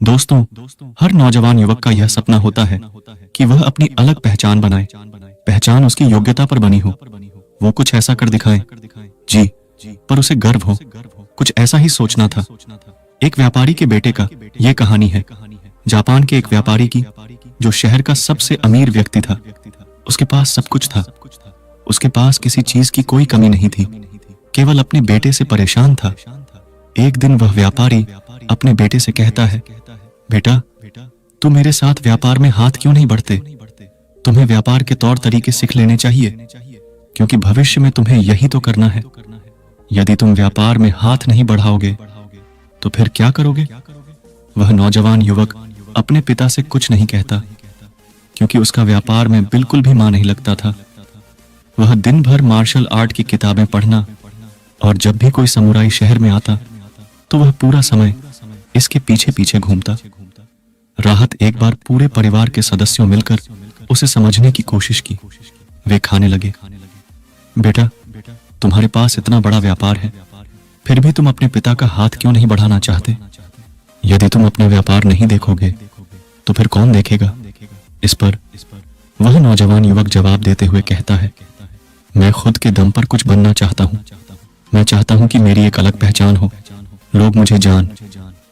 दोस्तों, हर नौजवान युवक का यह सपना होता है कि वह अपनी अलग पहचान बनाए। पहचान उसकी योग्यता पर बनी हो, वो कुछ ऐसा कर दिखाए जी, पर उसे गर्व हो। कुछ ऐसा ही सोचना था। एक व्यापारी के बेटे का यह कहानी है। जापान के एक व्यापारी की, जो शहर का सबसे अमीर व्यक्ति था। उसके पास सब कुछ था। उसके पास किसी चीज की कोई कमी नहीं थी, केवल अपने बेटे से परेशान था। एक दिन वह व्यापारी अपने बेटे से कहता है, बेटा, तू मेरे साथ व्यापार में हाथ क्यों नहीं बढ़ते? तुम्हें व्यापार के तौर तरीके सीख लेने चाहिए, क्योंकि भविष्य में तुम्हें यही तो करना है। यदि तुम व्यापार में हाथ नहीं बढ़ाओगे तो फिर क्या करोगे? वह नौजवान युवक अपने पिता से कुछ नहीं कहता, क्योंकि उसका व्यापार में बिल्कुल भी मन नहीं लगता था। वह दिन भर मार्शल आर्ट की किताबें पढ़ना, और जब भी कोई समुराई शहर में आता तो वह पूरा समय इसके पीछे पीछे घूमता। राहत एक बार पूरे परिवार के सदस्यों मिलकर उसे समझने की कोशिश की। वे खाने लगे। बेटा, तुम्हारे पास इतना बड़ा व्यापार है, फिर भी तुम अपने पिता का हाथ क्यों नहीं बढ़ाना चाहते? यदि तुम अपना व्यापार नहीं देखोगे तो फिर कौन देखेगा? इस पर वह नौजवान युवक जवाब देते हुए कहता है, मैं खुद के दम पर कुछ बनना चाहता हूँ। मैं चाहता हूँ कि मेरी एक अलग पहचान हो, लोग मुझे जान,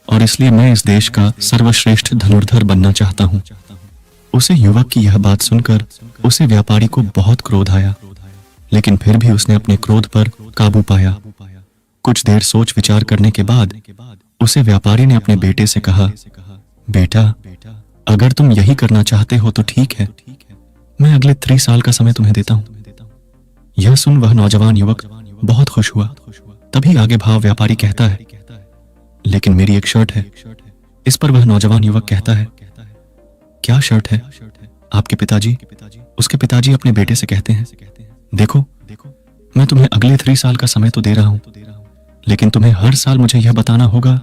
और इसलिए मैं इस देश का सर्वश्रेष्ठ धनुर्धर बनना चाहता हूँ। उसे युवक की यह बात सुनकर उसे व्यापारी को बहुत क्रोध आया, लेकिन फिर भी उसने अपने क्रोध पर काबू पाया। कुछ देर सोच विचार करने के बाद उसे व्यापारी ने अपने बेटे से कहा, बेटा, अगर तुम यही करना चाहते हो तो ठीक है, मैं अगले 3 साल का समय तुम्हें देता हूं। यह सुन वह नौजवान युवक बहुत खुश हुआ। तभी आगे भाव व्यापारी कहता है, लेकिन मेरी एक शर्ट है। इस पर वह नौजवान युवक कहता है, क्या शर्ट है? आपके पिताजी? उसके पिताजी अपने बेटे से कहते हैं, देखो, मैं तुम्हें अगले 3 साल का समय तो दे रहा हूं, लेकिन तुम्हें हर साल मुझे यह बताना होगा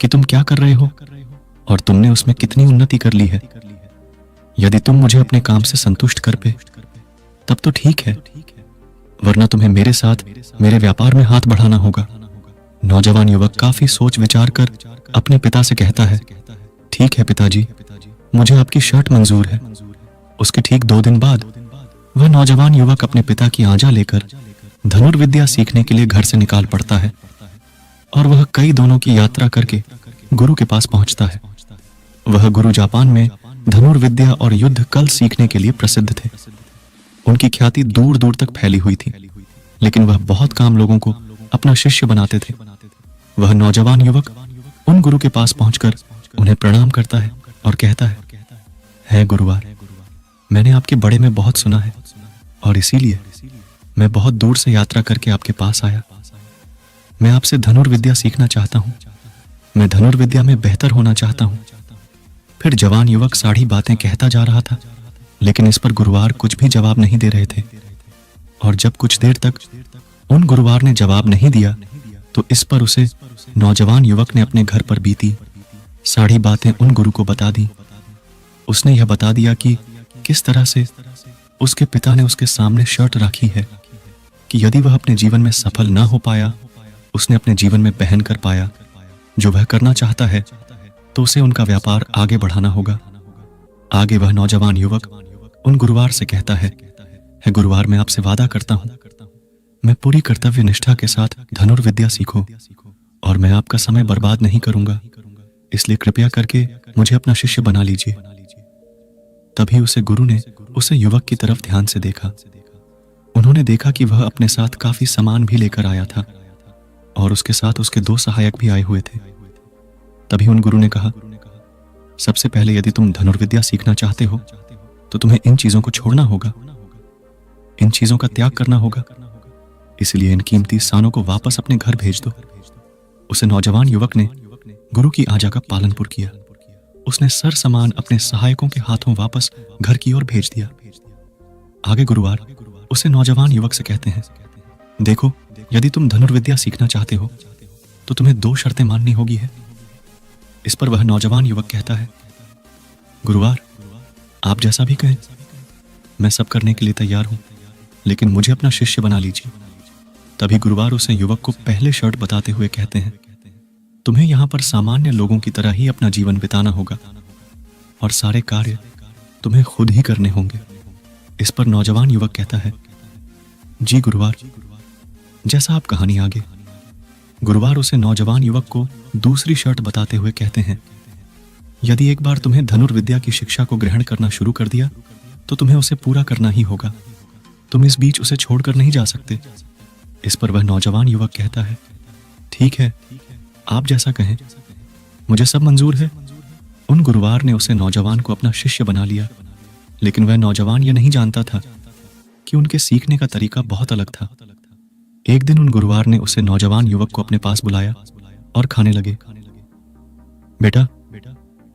कि तुम क्या कर रहे हो और तुमने उसमें कितनी उन्नति कर ली है। यदि तुम मुझे अपने काम से संतुष्ट कर पे तब तो ठीक है, वरना तुम्हें मेरे साथ मेरे व्यापार में हाथ बढ़ाना होगा। नौजवान युवक काफी सोच विचार कर अपने पिता से कहता है, ठीक है पिताजी, मुझे आपकी शर्ट मंजूर है। उसके ठीक 2 दिन बाद वह नौजवान युवक अपने पिता की आजा लेकर धनुर्विद्या सीखने के लिए घर से निकाल पड़ता है, और वह कई दिनों की यात्रा करके गुरु के पास पहुंचता है। वह गुरु जापान में धनुर्विद्या और युद्ध कल सीखने के लिए प्रसिद्ध थे। उनकी ख्याति दूर दूर तक फैली हुई थी, लेकिन वह बहुत कम लोगों को अपना शिष्य बनाते थे। वह नौजवान युवक उन गुरु के पास पहुंचकर उन्हें प्रणाम करता है और कहता है गुरुवार, मैंने आपके बड़े में बहुत सुना है, और इसीलिए मैं बहुत दूर से यात्रा करके आपके पास आया। मैं आपसे धनुर्विद्या सीखना चाहता हूँ। मैं धनुर्विद्या में बेहतर होना चाहता हूँ। फिर जवान युवक सारी बातें कहता जा रहा था, लेकिन इस पर गुरुवार कुछ भी जवाब नहीं दे रहे थे। और जब कुछ देर तक उन गुरुवार ने जवाब नहीं दिया, तो इस पर उसे नौजवान युवक ने अपने घर पर बीती सारी बातें उन गुरु को बता दी। उसने यह बता दिया कि किस तरह से उसके पिता ने उसके सामने शर्त रखी है कि यदि वह अपने जीवन में सफल ना हो पाया, उसने अपने जीवन में पहन कर पाया जो वह करना चाहता है, तो उसे उनका व्यापार आगे बढ़ाना होगा। आगे वह नौजवान युवक उन गुरुवार से कहता है गुरुवार, मैं आपसे वादा करता हूं, मैं पूरी कर्तव्य निष्ठा के साथ धनुर्विद्या सीखो, और मैं आपका समय बर्बाद नहीं करूंगा, इसलिए कृपया करके मुझे अपना शिष्य बना लीजिए। तभी उसे गुरु ने उसे युवक की तरफ ध्यान से देखा। उन्होंने देखा कि वह अपने साथ काफी सामान भी लेकर आया था, और उसके साथ उसके 2 सहायक भी आए हुए थे। तभी उन गुरु ने कहा, सबसे पहले यदि तुम धनुर्विद्या सीखना चाहते हो तो तुम्हें इन चीजों को छोड़ना होगा, इन चीजों का त्याग करना होगा, इसलिए इन कीमती स्थानों को वापस अपने घर भेज दो। उसे नौजवान युवक ने गुरु की आज्ञा का पालन पूर्ण किया। उसने सर सामान अपने सहायकों के हाथों वापस घर की ओर भेज दिया। आगे गुरुवार उसे नौजवान युवक से कहते हैं, देखो, यदि तुम धनुर्विद्या सीखना चाहते हो तो तुम्हें 2 शर्तें माननी होगी है। इस पर वह नौजवान युवक कहता है, गुरुवार, आप जैसा भी कहें, मैं सब करने के लिए तैयार हूं, लेकिन मुझे अपना शिष्य बना लीजिए। तभी गुरुवार उसे युवक को पहले शर्त बताते हुए कहते हैं, तुम्हें यहाँ पर सामान्य लोगों की तरह ही अपना जीवन बिताना होगा और सारे कार्य तुम्हें खुद ही करने होंगे। इस पर नौजवान युवक कहता है, जी गुरुवार, जैसा आप कहानी आगे। गुरुवार उसे नौजवान युवक को दूसरी शर्त बताते हुए कहते हैं, यदि एक बार तुम्हें धनुर्विद्या की शिक्षा को ग्रहण करना शुरू कर दिया तो तुम्हें उसे पूरा करना ही होगा। तुम इस बीच उसे छोड़कर नहीं जा सकते। इस पर वह नौजवान युवक कहता है, ठीक है, आप जैसा कहें, मुझे सब मंजूर है। उन गुरुवार ने उसे नौजवान को अपना शिष्य बना लिया, लेकिन वह नौजवान यह नहीं जानता था कि उनके सीखने का तरीका बहुत अलग था। एक दिन उन गुरुवार ने उसे नौजवान युवक को अपने पास बुलाया और खाने लगे। बेटा,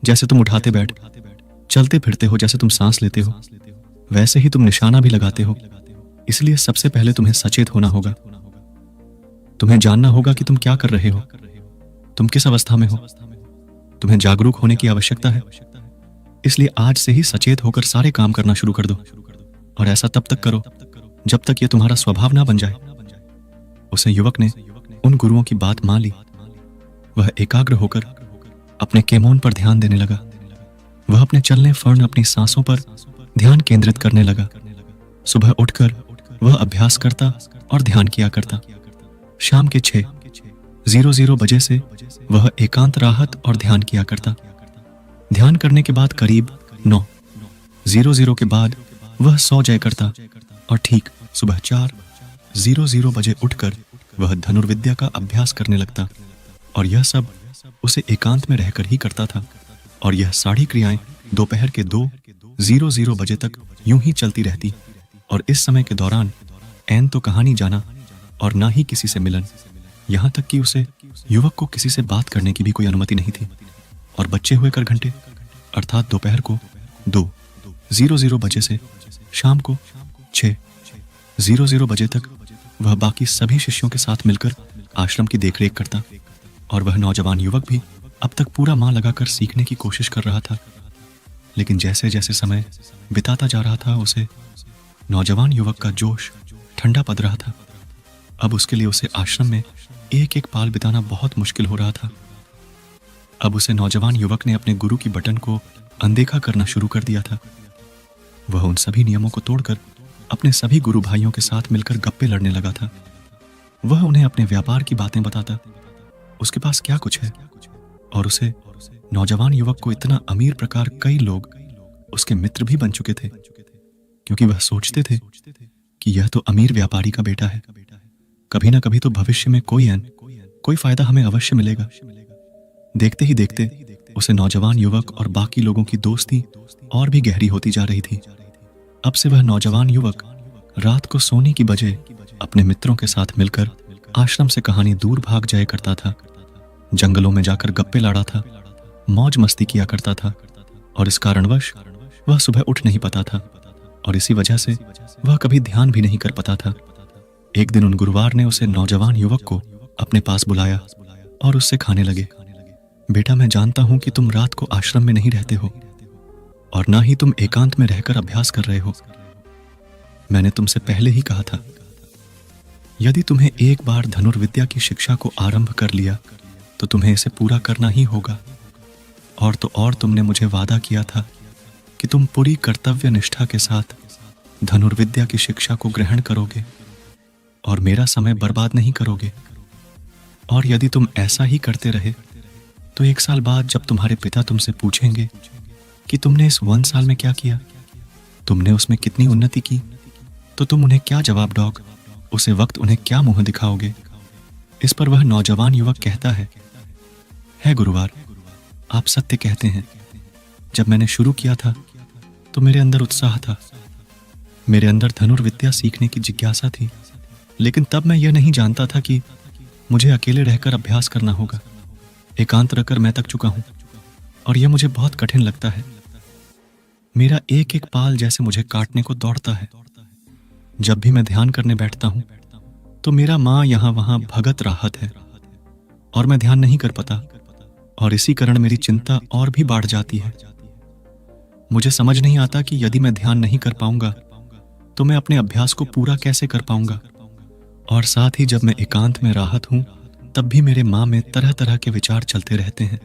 जैसे तुम उठाते बैठ, चलते फिरते हो, जैसे तुम सांस लेते हो, वैसे ही तुम निशाना भी लगाते हो। इसलिए सबसे पहले तुम्हें सचेत होना होगा। तुम्हें जानना होगा कि तुम क्या कर रहे हो, तुम किस अवस्था में हो। तुम्हें जागरूक होने की आवश्यकता है। इसलिए आज से ही सचेत होकर सारे काम करना शुरू कर दो, और ऐसा तब तक करो जब तक यह तुम्हारा स्वभाव ना बन जाए। उसे युवक ने उन गुरुओं की बात मान ली। वह एकाग्र होकर अपने केमोन पर ध्यान देने लगा। वह अपने चलने फिरने, अपनी सांसों पर ध्यान केंद्रित करने लगा। सुबह उठकर वह अभ्यास करता और ध्यान किया करता। शाम के 6:00 बजे से वह एकांत राहत और ध्यान किया करता। ध्यान करने के बाद करीब 9:00 के बाद वह सो जाया करता और ठीक सुबह 4:00 बजे उठकर वह धनुर्विद्या का अभ्यास करने लगता। और यह सब उसे एकांत में रहकर ही करता था। और यह सारी क्रियाएं दोपहर के 2:00 बजे तक यूं ही चलती रहती। और इस समय के दौरान ऐन तो कहानी जाना और ना ही किसी से मिलन, यहाँ तक कि उसे युवक को किसी से बात करने की भी कोई अनुमति नहीं थी। और बच्चे हुए कर घंटे, अर्थात दोपहर को 2:00 बजे से शाम को 6:00 बजे तक वह बाकी सभी शिष्यों के साथ मिलकर आश्रम की देखरेख करता। और वह नौजवान युवक भी अब तक पूरा मां लगाकर सीखने की कोशिश कर रहा था। लेकिन जैसे जैसे समय बिताता जा रहा था, उसे नौजवान युवक का जोश ठंडा पड़ रहा था। अब उसके लिए उसे आश्रम में एक एक पाल बिताना बहुत मुश्किल हो रहा था। अब उसे नौजवान युवक ने अपने गुरु की बटन को अनदेखा करना शुरू कर दिया था। वह उन सभी नियमों को तोड़कर अपने सभी गुरु भाइयों के साथ मिलकर गप्पे लड़ने लगा था। वह उन्हें अपने व्यापार की बातें बताता, उसके पास क्या कुछ है। और उसे नौजवान युवक को इतना अमीर प्रकार कई लोग उसके मित्र भी बन चुके थे, क्योंकि वह सोचते थे कि यह तो अमीर व्यापारी का बेटा है, कभी ना कभी तो भविष्य में कोई फायदा हमें अवश्य मिलेगा। देखते ही देखते उसे नौजवान युवक और बाकी लोगों की दोस्ती और भी गहरी होती जा रही थी। अब से वह नौजवान युवक रात को सोने की बजाय अपने मित्रों के साथ मिलकर आश्रम से कहानी दूर भाग जाया करता था, जंगलों में जाकर गप्पे लड़ा था, मौज मस्ती किया करता था। और इस कारणवश वह सुबह उठ नहीं पाता था, और इसी वजह से वह कभी ध्यान भी नहीं कर पाता था। एक दिन उन गुरुवार ने उसे नौजवान युवक को अपने पास बुलाया और उससे खाने लगे। बेटा, मैं जानता हूं कि तुम रात को आश्रम में नहीं रहते हो और ना ही तुम एकांत में रहकर अभ्यास कर रहे हो। मैंने तुमसे पहले ही कहा था, यदि तुम्हें एक बार धनुर्विद्या की शिक्षा को आरंभ कर लिया तो तुम्हें इसे पूरा करना ही होगा। और तो और तुमने मुझे वादा किया था कि तुम पूरी कर्तव्य निष्ठा के साथ धनुर्विद्या की शिक्षा को ग्रहण करोगे और मेरा समय बर्बाद नहीं करोगे। और यदि तुम ऐसा ही करते रहे तो 1 साल बाद जब तुम्हारे पिता तुमसे पूछेंगे कि तुमने इस 1 साल में क्या किया, तुमने उसमें कितनी उन्नति की, तो तुम उन्हें क्या जवाब दोगे? उसे वक्त उन्हें क्या मुंह दिखाओगे? इस पर वह नौजवान युवक कहता है गुरुवार, आप सत्य कहते हैं। जब मैंने शुरू किया था तो मेरे अंदर उत्साह था, मेरे अंदर धनुर्विद्या सीखने की जिज्ञासा थी, लेकिन तब मैं यह नहीं जानता था कि मुझे अकेले रहकर अभ्यास करना होगा। एकांत रहकर मैं थक चुका हूं और यह मुझे बहुत कठिन लगता है। मेरा एक एक पाल जैसे मुझे काटने को दौड़ता है। जब भी मैं ध्यान करने बैठता हूं तो मेरा मां यहां वहां भगत राहत है और मैं ध्यान नहीं कर पाता, और इसी कारण मेरी चिंता और भी बढ़ जाती है। मुझे समझ नहीं आता कि यदि मैं ध्यान नहीं कर पाऊंगा तो मैं अपने अभ्यास को पूरा कैसे कर पाऊंगा। और साथ ही जब मैं एकांत में राहत हूं तब भी मेरे माँ में तरह तरह के विचार चलते रहते हैं।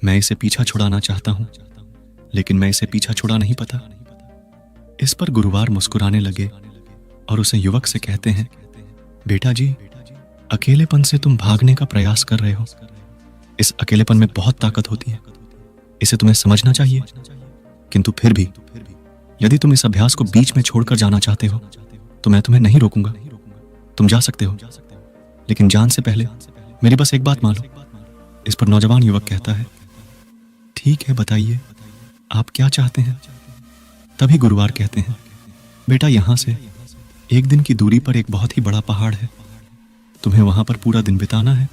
मैं इसे पीछा छुड़ाना चाहता हूँ, लेकिन मैं इसे पीछा छुड़ा नहीं पाता। इस पर गुरुवार मुस्कुराने लगे और उसे युवक से कहते हैं, बेटा जी, अकेलेपन से तुम भागने का प्रयास कर रहे हो। इस अकेलेपन में बहुत ताकत होती है, इसे तुम्हें समझना चाहिए। किंतु फिर भी यदि तुम इस अभ्यास को बीच में छोड़कर जाना चाहते हो तो मैं तुम्हें नहीं रोकूंगा। तुम जा सकते हो, लेकिन जान से पहले मेरी बस एक बात मान लो। इस पर नौजवान युवक कहता है, ठीक है, बताइए आप क्या चाहते हैं। तभी गुरुवार कहते हैं, बेटा यहां से एक दिन की दूरी पर एक बहुत ही बड़ा पहाड़ है। तुम्हें वहां पर पूरा दिन बिताना है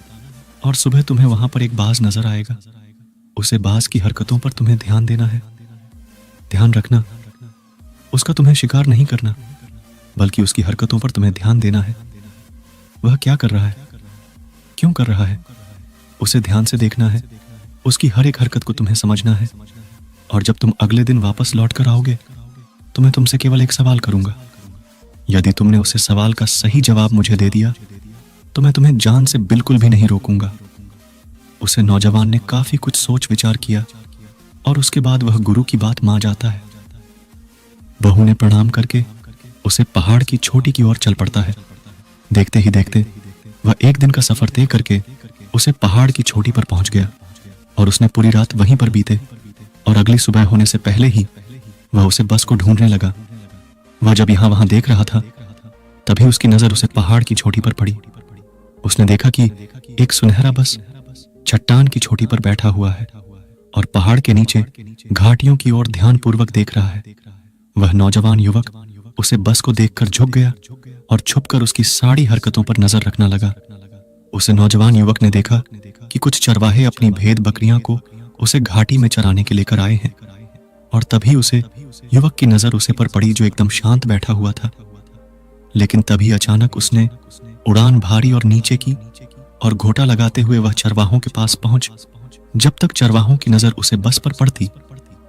और सुबह तुम्हें वहां पर एक बाज नजर आएगा। उसे बाज की हरकतों पर तुम्हें ध्यान देना है। ध्यान रखना, उसका तुम्हें शिकार नहीं करना, बल्कि उसकी हरकतों पर तुम्हें ध्यान देना है। वह क्या कर रहा है, क्यों कर रहा है, उसे ध्यान से देखना है। उसकी हर एक हरकत को तुम्हें समझना है। और जब तुम अगले दिन वापस लौट कर आओगे तो मैं तुमसे केवल एक सवाल करूंगा। यदि तुमने उसे सवाल का सही जवाब मुझे दे दिया तो मैं तुम्हें जान से बिल्कुल भी नहीं रोकूंगा। उसे नौजवान ने काफी कुछ सोच विचार किया और उसके बाद वह गुरु की बात मान जाता है। बहू ने प्रणाम करके उसे पहाड़ की छोटी की ओर चल पड़ता है। देखते ही देखते वह एक दिन का सफर तय करके उसे पहाड़ की छोटी पर पहुंच गया और उसने पूरी रात वहीं पर बीते और अगली सुबह होने से पहले ही वह उसे बस को ढूंढने लगा। वह जब यहां वहां देख रहा था तभी उसकी नजर उसे पहाड़ की छोटी पर पड़ी। उसने देखा कि एक सुनहरा बस चट्टान की छोटी पर बैठा हुआ है और पहाड़ के नीचे घाटियों की ओर ध्यानपूर्वक देख रहा है। वह नौजवान युवक उसे बस को देखकर झुक गया और छुपकर उसकी सारी हरकतों पर नजर रखने लगा। उसे नौजवान युवक ने देखा कि कुछ चरवाहे अपनी भेद बकरियां को उसे घाटी में चराने के लेकर आए हैं और तभी उसे युवक की नजर उसे पर पड़ी जो एकदम शांत बैठा हुआ था। लेकिन तभी अचानक उसने उड़ान भारी और नीचे की और घोटा लगाते हुए वह चरवाहों के पास पहुंच। जब तक चरवाहों की नजर उसे बस पर पड़ती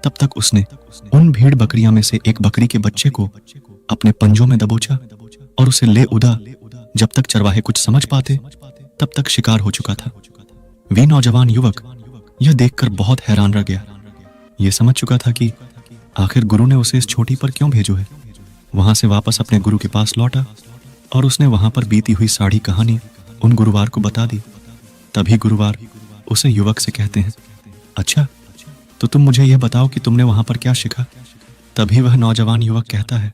तब तक उसने उन भेड़ बकरियां में से एक बकरी के बच्चे को अपने पंजों में दबोचा और उसे ले उड़ा। जब तक चरवाहे कुछ समझ पाते तब तक शिकार हो चुका था। वे नौजवान युवक यह देखकर बहुत हैरान रह गया। यह समझ चुका था कि आखिर गुरु ने उसे इस छोटी पर क्यों भेजो है। वहां से वापस अपने गुरु के पास लौटा और उसने वहां पर बीती हुई सारी कहानी उन गुरुवार को बता दी। तभी गुरुवार उसे युवक से कहते हैं, अच्छा तो तुम मुझे यह बताओ कि तुमने वहां पर क्या सीखा। तभी वह नौजवान युवक कहता है,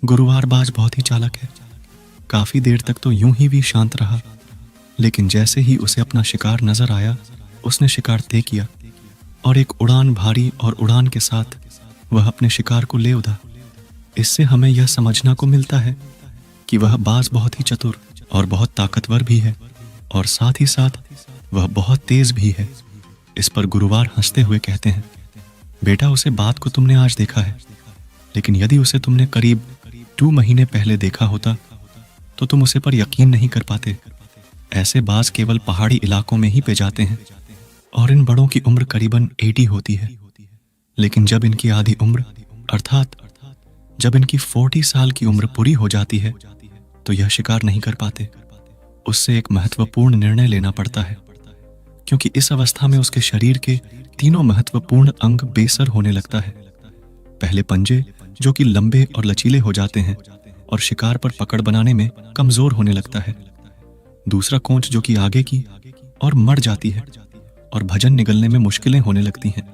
गुरुवार बाज बहुत ही चालाक है। काफी देर तक तो यूं ही भी शांत रहा, लेकिन जैसे ही उसे अपना शिकार नजर आया उसने शिकार तय किया और एक उड़ान भारी और उड़ान के साथ वह अपने शिकार को ले उड़ा। इससे हमें यह समझना को मिलता है कि वह बाज बहुत ही चतुर और बहुत ताकतवर भी है और साथ ही साथ वह बहुत तेज भी है। इस पर गुरुवार हंसते हुए कहते हैं, बेटा उसे बात को तुमने आज देखा है, लेकिन यदि उसे तुमने करीब 2 महीने पहले देखा होता तो तुम उसे पर यकीन नहीं कर पाते। ऐसे बाज केवल पहाड़ी इलाकों में ही पे जाते हैं और इन बड़ों की उम्र करीबन 80 होती है। लेकिन जब इनकी आधी उम्र अर्थात जब इनकी 40 साल की उम्र पूरी हो जाती है तो यह शिकार नहीं कर पाते। उससे एक महत्वपूर्ण निर्णय लेना पड़ता है, क्योंकि इस अवस्था में उसके शरीर के तीनों महत्वपूर्ण अंग बेसर होने लगता है। पहले पंजे जो कि लंबे और लचीले हो जाते हैं और शिकार पर पकड़ बनाने में कमजोर होने लगता है। दूसरा कोंच जो कि आगे की और मर जाती है और भजन निगलने में मुश्किलें होने लगती हैं।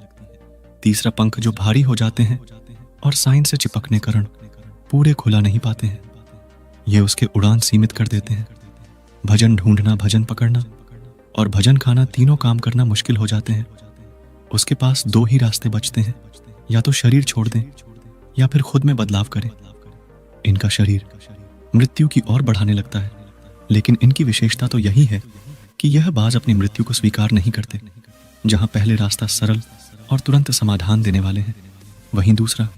तीसरा पंख जो भारी हो जाते हैं और साइन से चिपकने कारण पूरे खुला नहीं पाते हैं। ये उसके उड़ान सीमित कर देते हैं। भजन ढूंढना, भजन पकड़ना और भजन खाना तीनों काम करना मुश्किल हो जाते हैं। उसके पास 2 ही रास्ते बचते हैं, या तो शरीर छोड़ दें या फिर खुद में बदलाव करें। इनका शरीर मृत्यु की ओर बढ़ाने लगता है, लेकिन इनकी विशेषता तो यही है कि यह बाज अपनी मृत्यु को स्वीकार नहीं करते। जहां पहले रास्ता सरल और तुरंत समाधान देने वाले हैं, वहीं दूसरा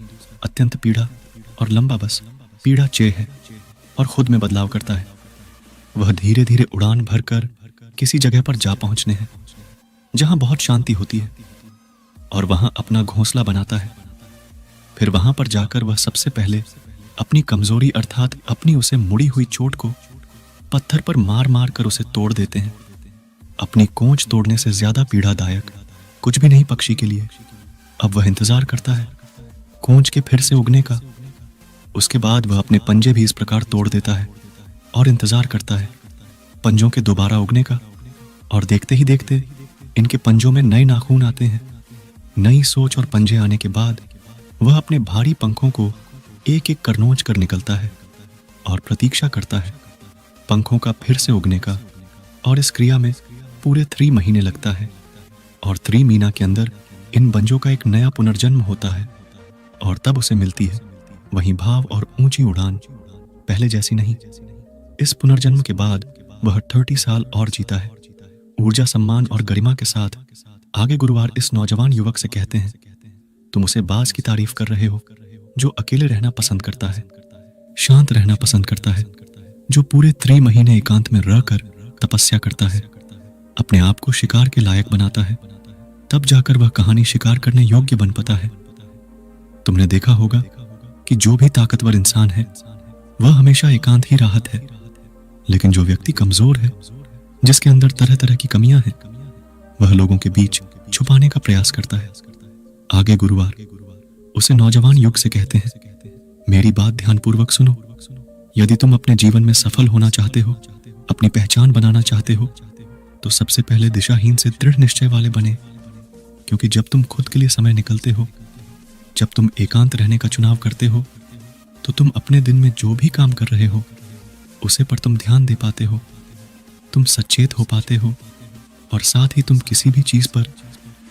अत्यंत पीड़ा और लंबा बस पीड़ा चेय है और खुद में बदलाव करता है। वह धीरे धीरे उड़ान भरकर किसी जगह पर जा पहुंचने हैं जहां बहुत शांति होती है और वहां अपना घोंसला बनाता है। फिर वहां पर जाकर वह सबसे पहले अपनी कमजोरी अर्थात अपनी उसे मुड़ी हुई चोट को पत्थर पर मार मार कर उसे तोड़ देते हैं। अपनी कोंच तोड़ने से ज्यादा पीड़ादायक कुछ भी नहीं पक्षी के लिए। अब वह इंतजार करता है कोंच के फिर से उगने का। उसके बाद वह अपने पंजे भी इस प्रकार तोड़ देता है और इंतजार करता है पंजों के दोबारा उगने का। और देखते ही देखते इनके पंजों में नए नाखून आते हैं। नई सोच और पंजे आने के बाद वह अपने भारी पंखों को एक एक कर नोच कर निकलता है और प्रतीक्षा करता है पंखों का फिर से उगने का। और इस क्रिया में पूरे 3 महीने लगता है और 3 महीना के अंदर इन पंजों का एक नया पुनर्जन्म होता है और तब उसे मिलती है वही भाव और ऊंची उड़ान, पहले जैसी नहीं। इस पुनर्जन्म के बाद वह 30 साल और जीता है ऊर्जा, सम्मान और गरिमा के साथ। आगे गुरुवार इस नौजवान युवक से कहते हैं, तुम उसे बाज की तारीफ कर रहे हो जो अकेले रहना पसंद करता है, शांत रहना पसंद करता है, जो पूरे 3 महीने एकांत में रहकर तपस्या करता है, अपने आप को शिकार के लायक बनाता है, तब जाकर वह कहानी शिकार करने योग्य बन पाता है। तुमने देखा होगा कि जो भी ताकतवर इंसान है वह हमेशा एकांत ही राहत है, लेकिन जो व्यक्ति कमजोर है, जिसके अंदर तरह तरह की कमियां हैं, वह लोगों के बीच छुपाने का प्रयास करता है। आगे गुरुवार उसे नौजवान युग से कहते हैं, मेरी बात ध्यानपूर्वक सुनो। यदि तुम अपने जीवन में सफल होना चाहते हो, अपनी पहचान बनाना चाहते हो, तो सबसे पहले दिशाहीन से दृढ़ निश्चय वाले बने। क्योंकि जब तुम खुद के लिए समय निकलते हो, जब तुम एकांत रहने का चुनाव करते हो, तो तुम अपने दिन में जो भी काम कर रहे हो उसे पर तुम ध्यान दे पाते हो, तुम सचेत हो पाते हो और साथ ही तुम किसी भी चीज पर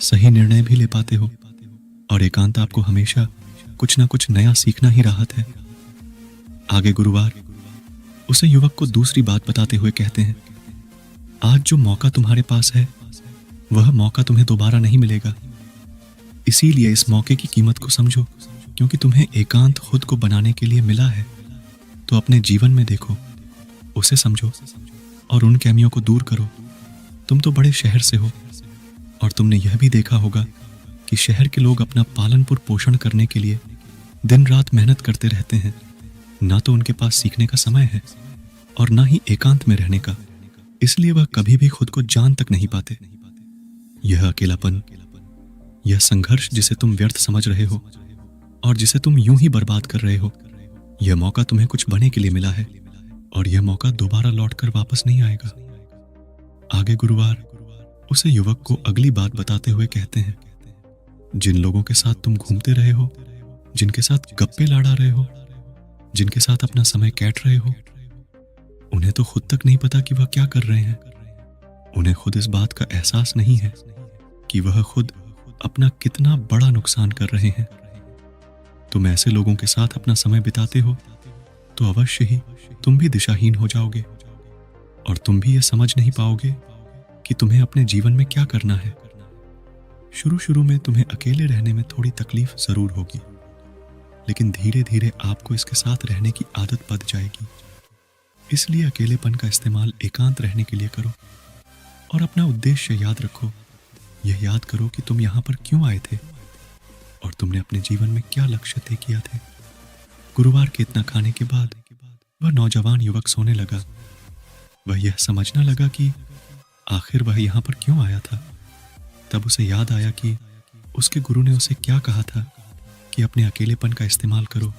सही निर्णय भी ले पाते हो। और एकांत आपको हमेशा कुछ ना कुछ नया सीखना ही राहत है। आगे गुरुवार उसे युवक को दूसरी बात बताते हुए कहते हैं, आज जो मौका तुम्हारे पास है वह मौका तुम्हें दोबारा नहीं मिलेगा। इसीलिए इस मौके की कीमत को समझो, क्योंकि तुम्हें एकांत खुद को बनाने के लिए मिला है। तो अपने जीवन में देखो, उसे समझो और उन कमियों को दूर करो। तुम तो बड़े शहर से हो और तुमने यह भी देखा होगा कि शहर के लोग अपना पालन पोषण करने के लिए दिन रात मेहनत करते रहते हैं। ना तो उनके पास सीखने का समय है और ना ही एकांत में रहने का, इसलिए वह कभी भी खुद को जान तक नहीं पाते। यह अकेलापन, यह संघर्ष जिसे तुम व्यर्थ समझ रहे हो और जिसे तुम यूं ही बर्बाद कर रहे हो, यह मौका तुम्हें कुछ बने के लिए मिला है और यह मौका दोबारा लौटकर वापस नहीं आएगा। आगे गुरुवार उसे युवक को अगली बात बताते हुए कहते हैं, जिन लोगों के साथ तुम घूमते रहे हो, जिनके साथ गप्पे लड़ा रहे हो, जिनके साथ अपना समय काट रहे हो, उन्हें तो खुद तक नहीं पता कि वह क्या कर रहे हैं। उन्हें खुद इस बात का एहसास नहीं है कि वह खुद अपना कितना बड़ा नुकसान कर रहे हैं। तुम ऐसे लोगों के साथ अपना समय बिताते हो तो अवश्य ही तुम भी दिशाहीन हो जाओगे और तुम भी यह समझ नहीं पाओगे कि तुम्हें अपने जीवन में क्या करना है। शुरू शुरू में तुम्हें अकेले रहने में थोड़ी तकलीफ जरूर होगी, लेकिन धीरे धीरे आपको इसके साथ रहने की आदत पड़ जाएगी। इसलिए अकेलेपन का इस्तेमाल एकांत रहने के लिए करो और अपना उद्देश्य याद रखो। यह याद करो कि तुम यहाँ पर क्यों आए थे और तुमने अपने जीवन में क्या लक्ष्य तय किया थे। गुरुवार के इतना खाने के बाद वह नौजवान युवक सोने लगा। वह यह समझना लगा कि आखिर वह यहाँ पर क्यों आया था। तब उसे याद आया कि उसके गुरु ने उसे क्या कहा था कि अपने अकेलेपन का इस्तेमाल करो,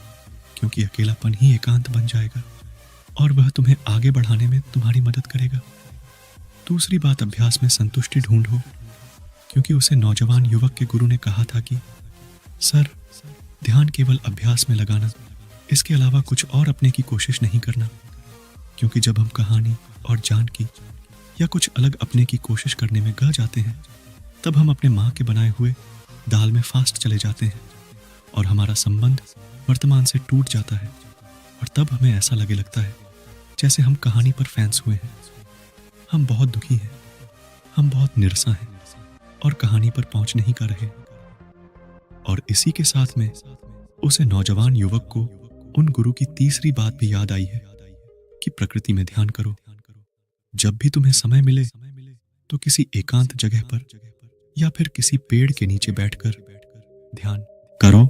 क्योंकि अकेलापन ही एकांत बन जाएगा और वह तुम्हें आगे बढ़ाने में तुम्हारी मदद करेगा। दूसरी बात, अभ्यास में संतुष्टि ढूंढो, क्योंकि उसे नौजवान युवक के गुरु ने कहा था कि सर, ध्यान केवल अभ्यास में लगाना, इसके अलावा कुछ और अपने की कोशिश नहीं करना। क्योंकि जब हम कहानी और जान की या कुछ अलग अपने की कोशिश करने में गा जाते हैं, तब हम अपने माँ के बनाए हुए दाल में फास्ट चले जाते हैं और हमारा संबंध वर्तमान से टूट जाता है और तब हमें ऐसा लगे लगता है जैसे हम कहानी पर फैंस हुए हैं। हम बहुत दुखी हैं, हम बहुत निराशा हैं और कहानी पर पहुंच नहीं कर रहे। और इसी के साथ में उसे नौजवान युवक को उन गुरु की तीसरी बात भी याद आई है कि प्रकृति में ध्यान करो। जब भी तुम्हें समय मिले तो किसी एकांत जगह पर या फिर किसी पेड़ के नीचे बैठकर ध्यान करो।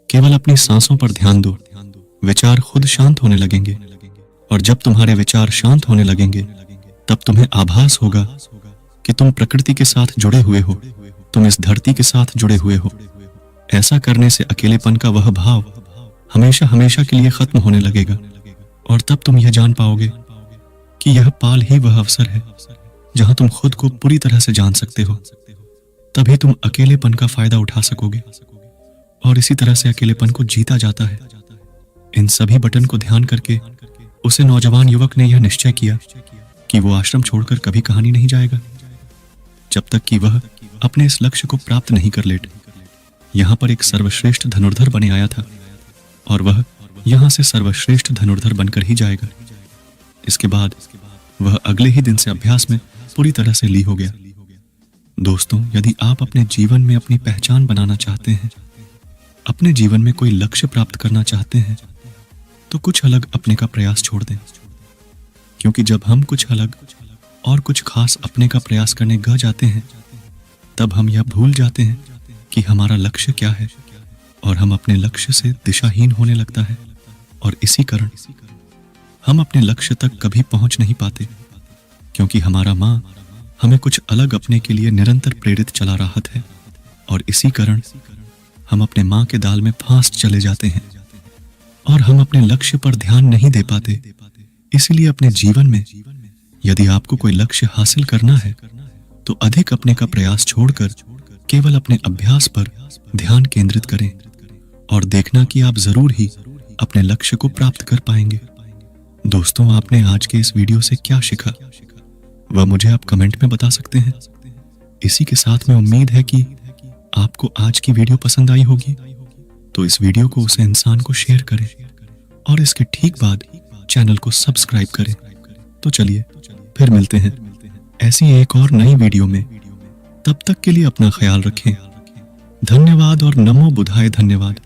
केवल अपनी सांसों पर ध्यान दो, विचार खुद शांत होने लगेंगे और जब तुम्हारे विचार शांत होने लगेंगे तब तुम्हें आभास होगा कि तुम प्रकृति के साथ जुड़े हुए हो, तुम इस धरती के साथ जुड़े हुए हो। ऐसा करने से अकेलेपन का वह भाव हमेशा हमेशा के लिए खत्म होने लगेगा और तब तुम यह जान पाओगे कि यह पाल ही वह अवसर है जहां तुम खुद को पूरी तरह से जान सकते हो। तभी तुम अकेलेपन का फायदा उठा सकोगे और इसी तरह से अकेलेपन को जीता जाता है। इन सभी बटन को ध्यान करके उसे नौजवान युवक ने यह निश्चय किया कि वो आश्रम छोड़कर कभी कहानी नहीं जाएगा जब तक कि वह अपने इस लक्ष्य को प्राप्त नहीं कर लेते। यहाँ पर एक सर्वश्रेष्ठ धनुर्धर बने आया था और वह यहाँ से सर्वश्रेष्ठ धनुर्धर बनकर ही जाएगा। इसके बाद वह अगले ही दिन से अभ्यास में पूरी तरह से ली हो गया। दोस्तों, यदि आप अपने जीवन में अपनी पहचान बनाना चाहते हैं, अपने जीवन में कोई लक्ष्य प्राप्त करना चाहते हैं, तो कुछ अलग अपने का प्रयास छोड़ दें। क्योंकि जब हम कुछ अलग और कुछ खास अपने का प्रयास करने ग जाते हैं, तब हम यह भूल जाते हैं कि हमारा लक्ष्य क्या है और हम अपने लक्ष्य से दिशाहीन होने लगता है और इसी कारण हम अपने लक्ष्य तक कभी पहुंच नहीं पाते, क्योंकि हमारा माँ हमें कुछ अलग अपने के लिए निरंतर प्रेरित चला रहा है और इसी कारण हम अपने माँ के दाल में फांस चले जाते हैं और हम अपने लक्ष्य पर ध्यान नहीं दे पाते। इसलिए अपने जीवन में यदि आपको कोई लक्ष्य हासिल करना है तो अधिक अपने का प्रयास छोड़कर केवल अपने अभ्यास पर ध्यान केंद्रित करें और देखना कि आप जरूर ही अपने लक्ष्य को प्राप्त कर पाएंगे। दोस्तों, आपने आज के इस वीडियो से क्या सीखा वह मुझे आप कमेंट में बता सकते हैं। इसी के साथ में उम्मीद है कि आपको आज की वीडियो पसंद आई होगी, तो इस वीडियो को उस इंसान को शेयर करें और इसके ठीक बाद चैनल को सब्सक्राइब करें। तो चलिए फिर मिलते हैं ऐसी एक और नई वीडियो में। तब तक के लिए अपना ख्याल रखें। धन्यवाद और नमो बुधाय धन्यवाद।